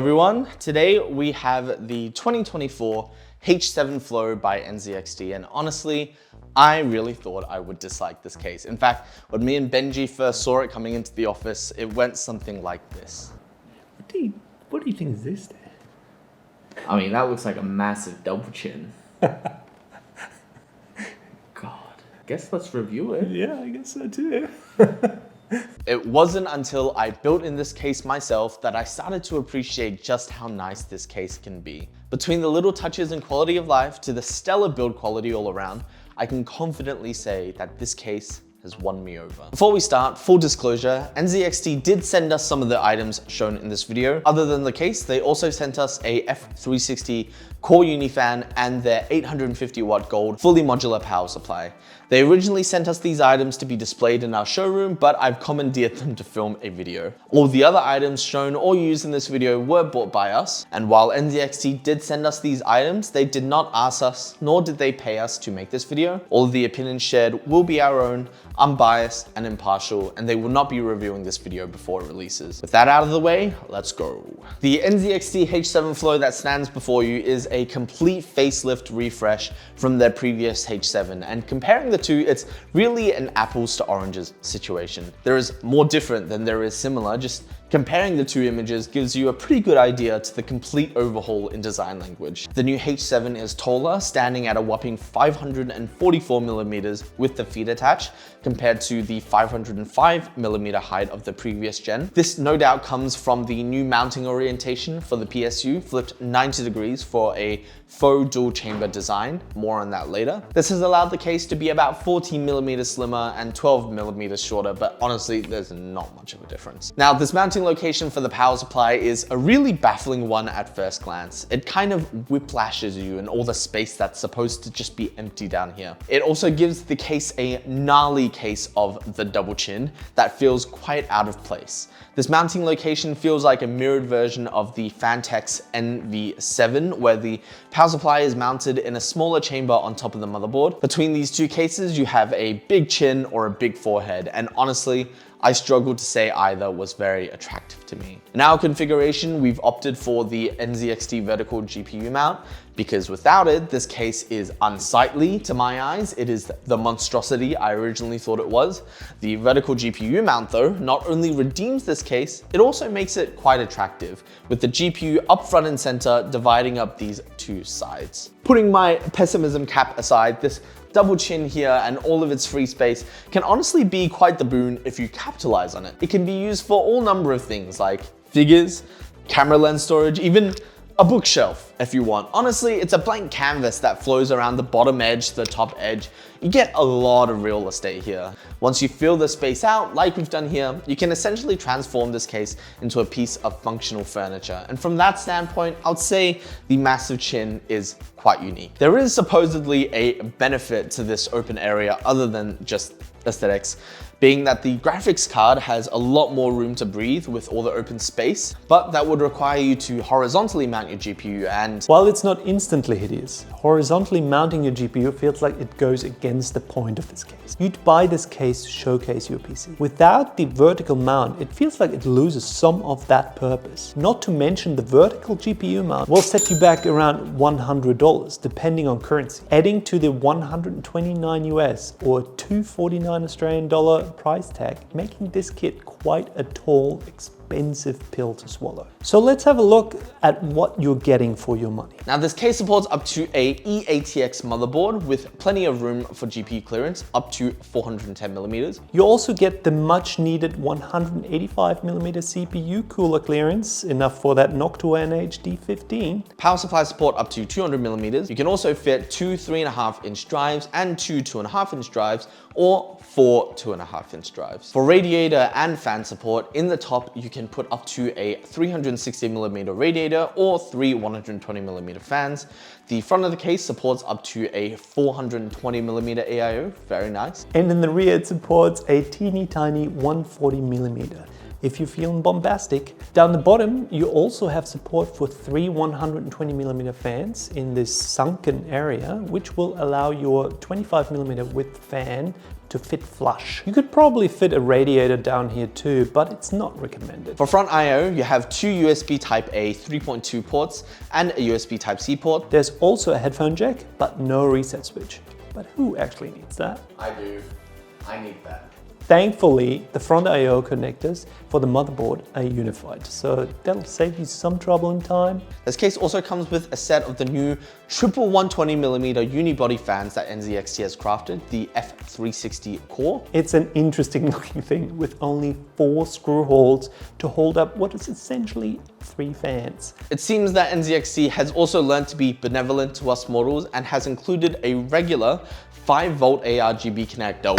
everyone, today we have the 2024 H7 Flow by NZXT, and honestly, I really thought I would dislike this case. In fact, when me and Benji first saw it coming into the office, it went something like this. What do you think is this? I mean, that looks like a massive double chin. God. Guess let's review it. Yeah, I guess so too. It wasn't until I built in this case myself that I started to appreciate just how nice this case can be. Between the little touches in quality of life to the stellar build quality all around, I can confidently say that this case has won me over. Before we start, full disclosure, NZXT did send us some of the items shown in this video. Other than the case, they also sent us a F360 Core Uni fan and their 850 watt gold fully modular power supply. They originally sent us these items to be displayed in our showroom, but I've commandeered them to film a video. All the other items shown or used in this video were bought by us, and while NZXT did send us these items, they did not ask us, nor did they pay us to make this video. All of the opinions shared will be our own, unbiased and impartial, and they will not be reviewing this video before it releases. With that out of the way, let's go. The NZXT H7 Flow that stands before you is a complete facelift refresh from their previous H7, and comparing the two, it's really an apples to oranges situation. There is more different than there is similar. Just comparing the two images gives you a pretty good idea to the complete overhaul in design language. The new H7 is taller, standing at a whopping 544 millimeters with the feet attached, compared to the 505 millimeter height of the previous gen. This no doubt comes from the new mounting orientation for the PSU, flipped 90 degrees for a faux dual chamber design. More on that later. This has allowed the case to be about 14 millimeters slimmer and 12 millimeters shorter, but honestly, there's not much of a difference. Now, this mounting location for the power supply is a really baffling one at first glance. It kind of whiplashes you in all the space that's supposed to just be empty down here. It also gives the case a gnarly case of the double chin that feels quite out of place. This mounting location feels like a mirrored version of the Phanteks NV7, where the power supply is mounted in a smaller chamber on top of the motherboard. Between these two cases, you have a big chin or a big forehead, and honestly, I struggle to say either was very attractive to me. In our configuration, we've opted for the NZXT vertical GPU mount because without it, this case is unsightly to my eyes. It is the monstrosity I originally thought it was. The vertical GPU mount though, not only redeems this case, it also makes it quite attractive, with the GPU up front and center dividing up these two sides. Putting my pessimism cap aside, this double chin here and all of its free space can honestly be quite the boon if you capitalize on it. It can be used for all number of things like figures, camera lens storage, even a bookshelf if you want. Honestly, it's a blank canvas that flows around the bottom edge to the top edge. You get a lot of real estate here. Once you fill the space out, like we've done here, you can essentially transform this case into a piece of functional furniture. And from that standpoint, I would say the massive chin is quite unique. There is supposedly a benefit to this open area other than just aesthetics, being that the graphics card has a lot more room to breathe with all the open space, but that would require you to horizontally mount your GPU, and while it's not instantly hideous, horizontally mounting your GPU feels like it goes against the point of this case. You'd buy this case to showcase your PC. Without the vertical mount, it feels like it loses some of that purpose. Not to mention the vertical GPU mount will set you back around $100, depending on currency. Adding to the 129 US or 249 Australian dollar price tag, making this kit quite a tall, expensive pill to swallow. So let's have a look at what you're getting for your money. Now this case supports up to a eATX motherboard with plenty of room for GPU clearance, up to 410 millimeters. You also get the much needed 185 millimeter CPU cooler clearance, enough for that Noctua NH-D15. Power supply support up to 200 millimeters. You can also fit two 3.5 inch drives and two 2.5 inch drives, or four 2.5 inch drives. For radiator and fan support, in the top you can put up to a 360 millimeter radiator or three 120 millimeter fans. The front of the case supports up to a 420 millimeter AIO, very nice. And in the rear it supports a teeny tiny 140 millimeter. if you're feeling bombastic. Down the bottom, you also have support for 3 120mm fans in this sunken area, which will allow your 25mm width fan to fit flush. You could probably fit a radiator down here too, but it's not recommended. For front I/O, you have 2 USB Type-A 3.2 ports and a USB Type-C port. There's also a headphone jack, but no reset switch. But who actually needs that? I do. I need that. Thankfully, the front I/O connectors for the motherboard are unified, so that'll save you some trouble and time. This case also comes with a set of the new triple 120mm unibody fans that NZXT has crafted, the F360 core. It's an interesting looking thing with only 4 screw holes to hold up what is essentially 3 fans. It seems that NZXT has also learned to be benevolent to us mortals and has included a regular 5V ARGB connector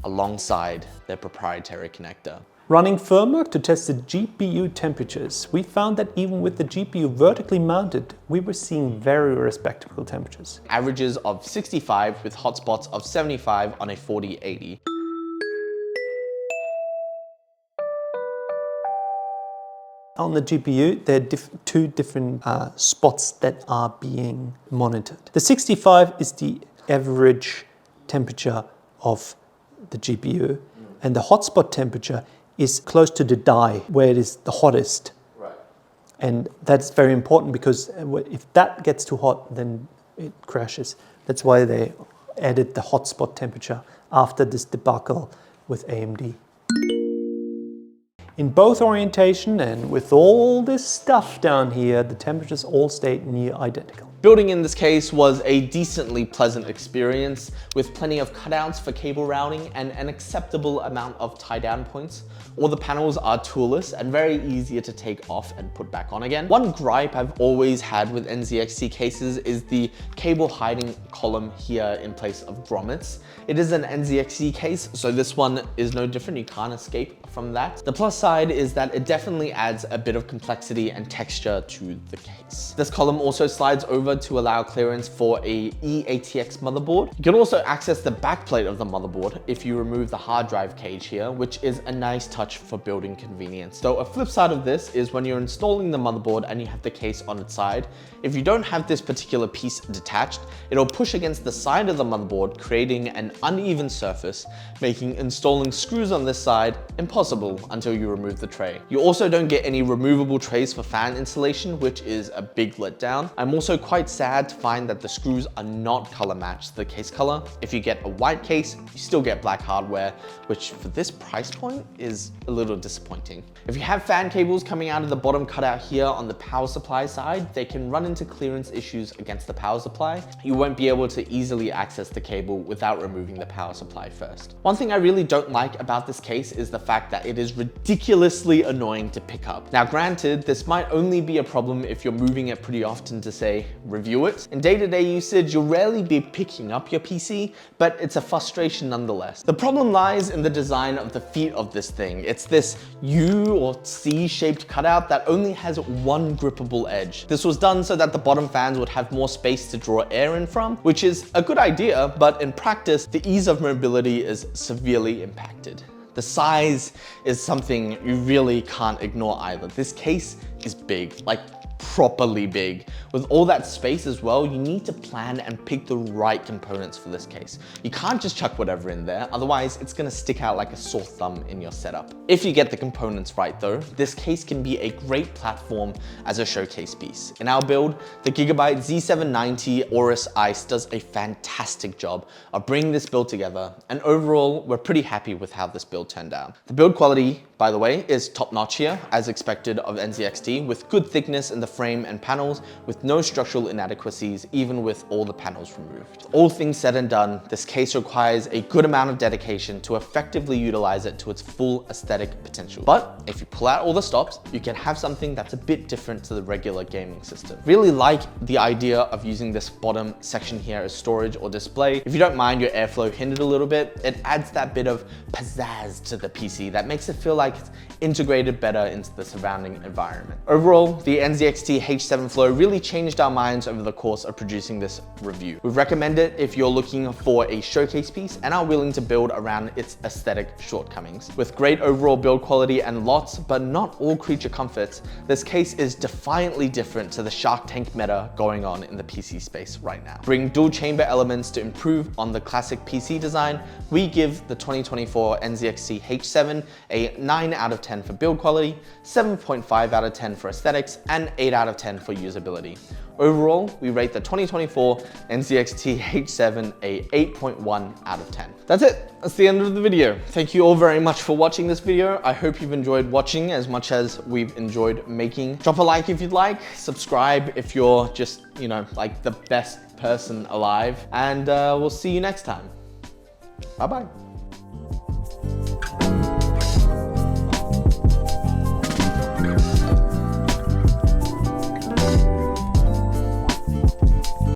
alongside their proprietary connector. Running firmware to test the GPU temperatures, we found that even with the GPU vertically mounted, we were seeing very respectable temperatures. Averages of 65 with hotspots of 75 on a 4080. On the GPU, there are 2 different spots that are being monitored. The 65 is the average temperature of the GPU, and the hotspot temperature is close to the die where it is the hottest. Right. And that's very important because if that gets too hot, then it crashes. That's why they added the hotspot temperature after this debacle with AMD. In both orientation and with all this stuff down here, the temperatures all stayed near identical. Building in this case was a decently pleasant experience with plenty of cutouts for cable routing and an acceptable amount of tie down points. All the panels are toolless and very easier to take off and put back on again. One gripe I've always had with NZXT cases is the cable hiding column here in place of grommets. It is an NZXT case, so this one is no different. You can't escape from that. The plus side is that it definitely adds a bit of complexity and texture to the case. This column also slides over to allow clearance for a eATX motherboard. You can also access the backplate of the motherboard if you remove the hard drive cage here, which is a nice touch for building convenience. Though a flip side of this is when you're installing the motherboard and you have the case on its side, if you don't have this particular piece detached, it'll push against the side of the motherboard, creating an uneven surface, making installing screws on this side impossible until you remove the tray. You also don't get any removable trays for fan installation, which is a big letdown. I'm also quite sad to find that the screws are not color matched to the case color. If you get a white case, you still get black hardware, which for this price point is a little disappointing. If you have fan cables coming out of the bottom cutout here on the power supply side, they can run into clearance issues against the power supply. You won't be able to easily access the cable without removing the power supply first. One thing I really don't like about this case is the fact that it is ridiculously annoying to pick up. Now granted, this might only be a problem if you're moving it pretty often to say, review it. In day-to-day usage, you'll rarely be picking up your PC, but it's a frustration nonetheless. The problem lies in the design of the feet of this thing. It's this U or C-shaped cutout that only has one grippable edge. This was done so that the bottom fans would have more space to draw air in from, which is a good idea, but in practice, the ease of mobility is severely impacted. The size is something you really can't ignore either. This case is big, like properly big. With all that space as well, you need to plan and pick the right components for this case. You can't just chuck whatever in there, otherwise it's gonna stick out like a sore thumb in your setup. If you get the components right though, this case can be a great platform as a showcase piece. In our build, the Gigabyte Z790 Aorus Ice does a fantastic job of bringing this build together, and overall, we're pretty happy with how this build turned out. The build quality, by the way, is top notch here, as expected of NZXT, with good thickness in the frame and panels, with no structural inadequacies, even with all the panels removed. All things said and done, this case requires a good amount of dedication to effectively utilize it to its full aesthetic potential. But if you pull out all the stops, you can have something that's a bit different to the regular gaming system. Really like the idea of using this bottom section here as storage or display. If you don't mind your airflow hindered a little bit, it adds that bit of pizzazz to the PC that makes it feel like it's integrated better into the surrounding environment. Overall, the NZXT H7 Flow really changed our minds over the course of producing this review. We recommend it if you're looking for a showcase piece and are willing to build around its aesthetic shortcomings. With great overall build quality and lots, but not all creature comforts, this case is defiantly different to the Shark Tank meta going on in the PC space right now. Bring dual chamber elements to improve on the classic PC design, we give the 2024 NZXT H7 a 9 out of 10 for build quality, 7.5 out of 10 for aesthetics, and 8 out of 10 for usability. Overall, we rate the 2024 NZXT H7 a 8.1 out of 10. That's it. That's the end of the video. Thank you all very much for watching this video. I hope you've enjoyed watching as much as we've enjoyed making. Drop a like if you'd like, subscribe if you're just, you know, like the best person alive, and we'll see you next time. Bye-bye.